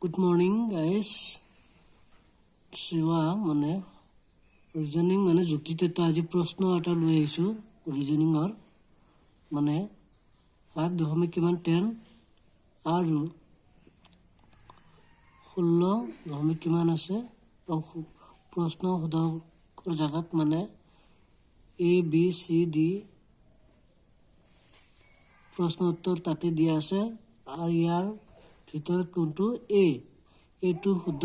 Good morning, guys. Shiva মানে reasoning মানে যুক্তিতে আজি প্ৰশ্ন এটা লৈ আহিছো ৰিজনিংৰ মানে 5 দশমিক কিমান 10 আৰু 16 দশমিক কিমান আছে প্ৰশ্ন সোধাৰ জায়গাত মানে A B C D প্ৰশ্ন উত্তৰ তাতে দিয়া আছে আৰু ইয়াৰ ভিতৰত কোনটো এইটো শুদ্ধ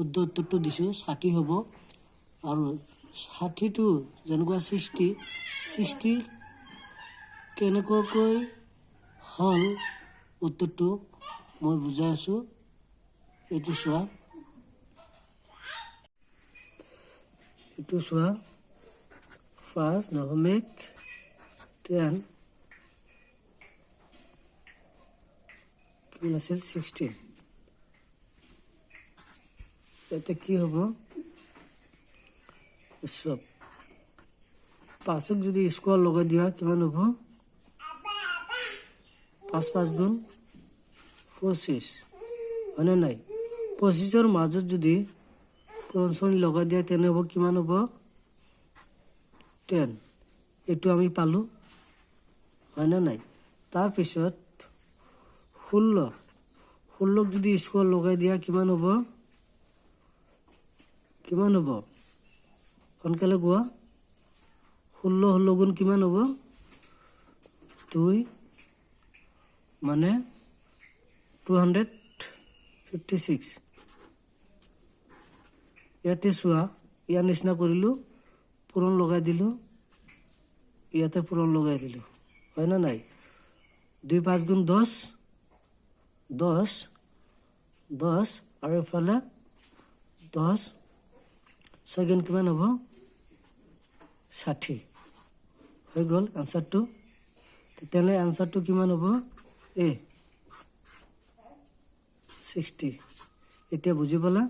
উত্তৰটো দিছো 60 হ'ব আৰু 60টো যেনেকুৱা 60 কেনেকৈ হল উত্তৰটো মই বুজাই আছো এইটো চোৱা 5 দশমিক 10 কিমান আছিল 16 এটা কি হ'ব সব পাঁচক যদি স্কোয়ার লগাই দিয়া কিমান হ'ব 5 গুণ 25 হয়নে নাই 25ৰ মাজত যদি ক্ৰমশ্ৰেণী লগাই দিয়া তেনে হ'ব কিমান হ'ব 10 এইটো আমি পালো হয়নে নাই তাৰ পিছত 16 যদি স্কোয়াৰ লগাই দিয়া কিমান হ'ব সোনকালে কোৱা 16 গুণ কিমান হ'ব 2 মানে 256 ইয়াতে চোৱা ইয়াৰ নিচিনা কৰিলো পূৰণ লগাই দিলো ইয়াতে পূৰণ লগাই দিলো হয় না নাই 2 5 গুণ 10 আৰু এফালে 10 6 কিমান হ'ব 60 হৈ গ'ল আনসাৰটো তেনে আনসাৰটো কিমান হ'ব 60 এতিয়া বুজি পালা